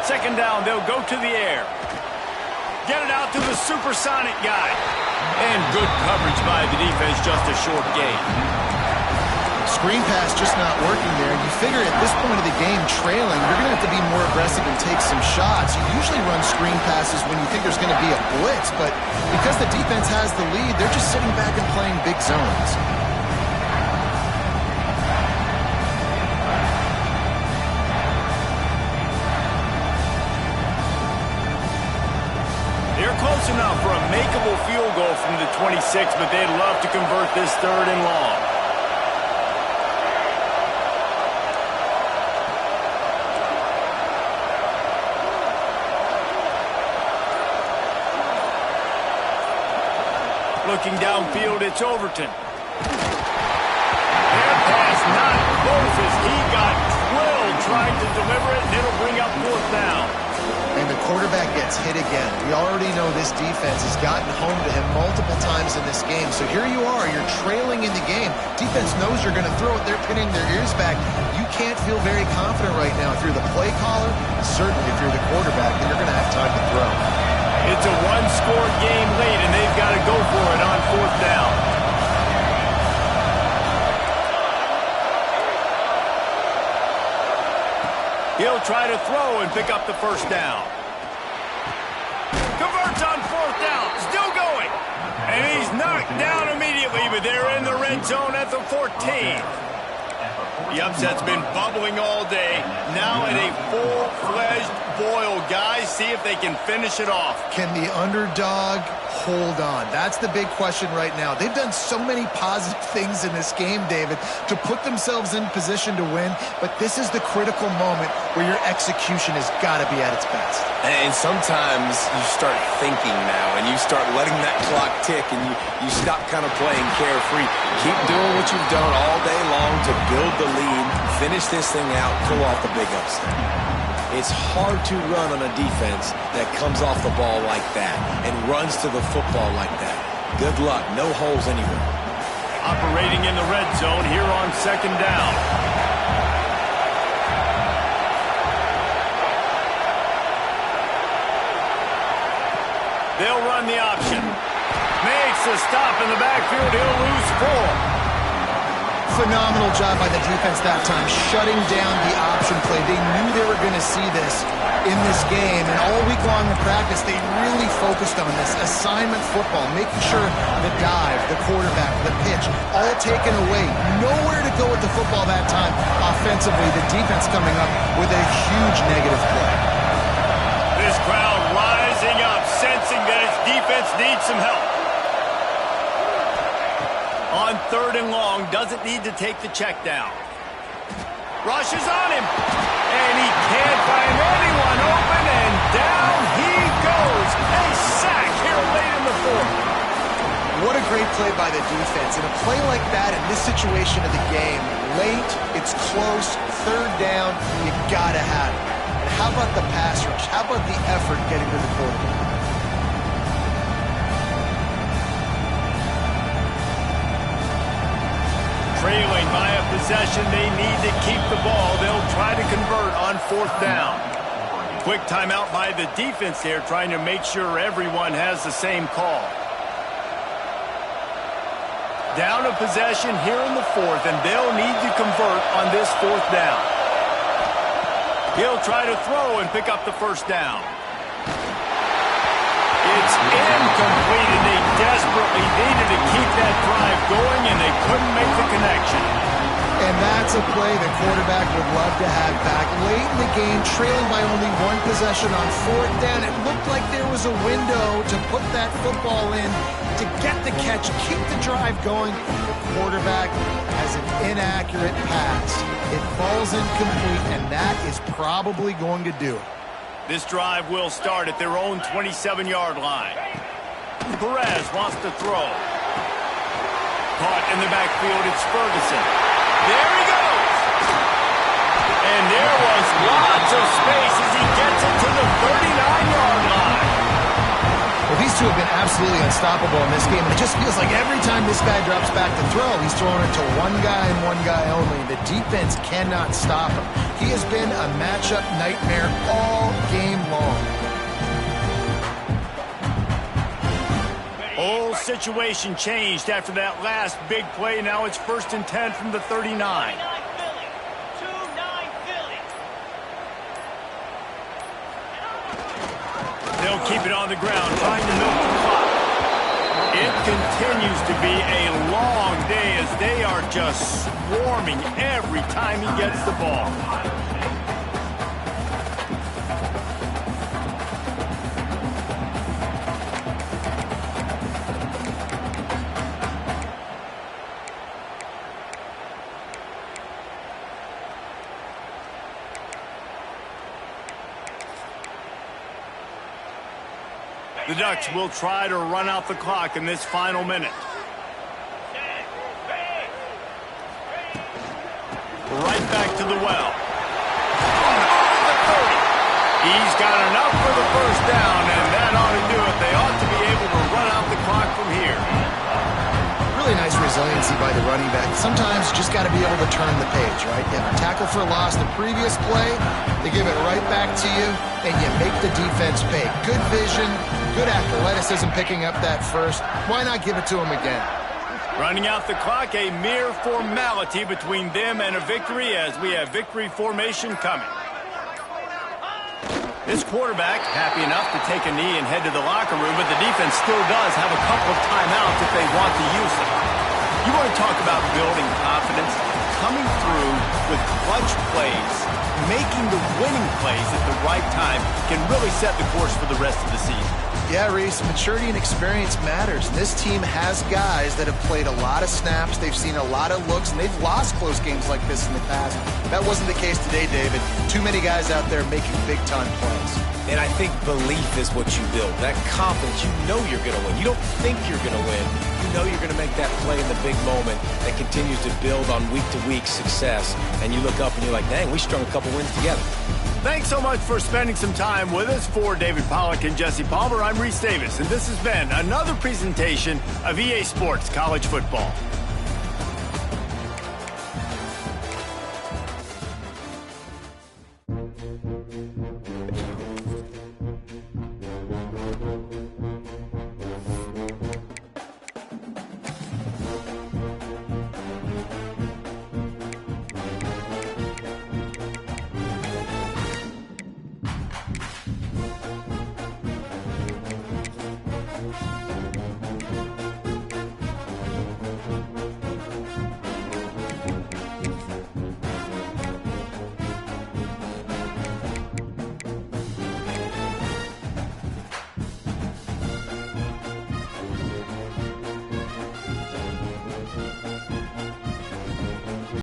Speaker 1: Second down, they'll go to the air. Get it out to the supersonic guy. And good coverage by the defense, just a short gain.
Speaker 3: Screen pass just not working there. You figure at this point of the game, trailing, you're going to have to be more aggressive and take some shots. You usually run screen passes when you think there's going to be a blitz, but because the defense has the lead, they're just sitting back and playing big zones.
Speaker 1: They're close enough for a makeable field goal from the 26, but they'd love to convert this third and long. Looking downfield, it's Overton. Air pass not close as he got drilled trying to deliver it, and it'll bring up fourth down.
Speaker 3: And the quarterback gets hit again. We already know this defense has gotten home to him multiple times in this game. So here you are, you're trailing in the game. Defense knows you're going to throw it. They're pinning their ears back. You can't feel very confident right now. If you're the play caller, certainly if you're the quarterback, then you're going to have time to throw.
Speaker 1: It's a one-score game lead, and they've got to go for it on fourth down. He'll try to throw and pick up the first down. Converts on fourth down. Still going. And he's knocked down immediately, but they're in the red zone at the 14. The upset's been bubbling all day. Now at a full-fledged boil. Guys, see if they can finish it off.
Speaker 3: Can the underdog hold on? That's the big question right now. They've done so many positive things in this game, David, to put themselves in position to win, but this is the critical moment where your execution has got to be at its best.
Speaker 2: And sometimes you start thinking now, and you start letting that clock tick, and you stop kind of playing carefree. Keep doing what you've done all day long to build the lead, finish this thing out, pull off the big upset. It's hard to run on a defense that comes off the ball like that and runs to the football like that. Good luck. No holes anywhere.
Speaker 1: Operating in the red zone here on second down. They'll run the option. Makes the stop in the backfield. He'll lose 4.
Speaker 3: Phenomenal job by the defense that time, shutting down the option play. They knew they were going to see this in this game, and all week long in practice, they really focused on this assignment football, making sure the dive, the quarterback, the pitch, all taken away. Nowhere to go with the football that time. Offensively, the defense coming up with a huge negative play.
Speaker 1: This crowd rising up, sensing that its defense needs some help. On 3rd and long, doesn't need to take the check down. Rushes on him, and he can't find anyone open, and down he goes. A sack here late in the 4th.
Speaker 3: What a great play by the defense. And a play like that in this situation of the game, late, it's close, 3rd down, you gotta have it. And how about the pass rush? How about the effort getting to the quarterback?
Speaker 1: Trailing by a possession, they need to keep the ball. They'll try to convert on 4th down. Quick timeout by the defense there, trying to make sure everyone has the same call. Down a possession here in the 4th, and they'll need to convert on this 4th down. He'll try to throw and pick up the 1st down. It's incomplete, and they desperately needed to keep that drive going, and they couldn't make the connection.
Speaker 3: And that's a play the quarterback would love to have back. Late in the game, trailing by only 1 possession on 4th down, it looked like there was a window to put that football in, to get the catch, keep the drive going. The quarterback has an inaccurate pass. It falls incomplete, and that is probably going to do it.
Speaker 1: This drive will start at their own 27-yard line. Perez wants to throw. Caught in the backfield, it's Ferguson. There he goes! And there was lots of space as he gets it to the 39-yard line.
Speaker 3: Well, these two have been absolutely unstoppable in this game. And it just feels like every time this guy drops back to throw, he's throwing it to one guy and one guy only. The defense cannot stop him. He has been a matchup nightmare all game long.
Speaker 1: Whole situation changed after that last big play. Now it's 1st and 10 from the 39. They'll keep it on the ground, trying to milk the clock. It continues to be a long day as they are just swarming every time he gets the ball. The Ducks will try to run out the clock in this final minute. Right back to the well. The 30. He's got enough for the 1st down, and that ought to do it. They ought to be able to run out the clock from here.
Speaker 3: Really nice resiliency by the running back. Sometimes you just got to be able to turn the page, right? You have a tackle for loss the previous play, they give it right back to you, and you make the defense pay. Good vision, good athleticism picking up that 1st. Why not give it to him again?
Speaker 1: Running out the clock, a mere formality between them and a victory as we have victory formation coming. This quarterback happy enough to take a knee and head to the locker room, but the defense still does have a couple of timeouts if they want to use them. You want to talk about building confidence? Coming through with clutch plays, making the winning plays at the right time can really set the course for the rest of the season.
Speaker 3: Yeah, Reese, maturity and experience matters. And this team has guys that have played a lot of snaps. They've seen a lot of looks, and they've lost close games like this in the past. That wasn't the case today, David. Too many guys out there making big-time plays.
Speaker 2: And I think belief is what you build. That confidence, you know you're going to win. You don't think you're going to win. You know you're going to make that play in the big moment that continues to build on week-to-week success. And you look up and you're like, dang, we strung a couple wins together.
Speaker 1: Thanks so much for spending some time with us. For David Pollack and Jesse Palmer, I'm Reese Davis, and this has been another presentation of EA Sports College Football.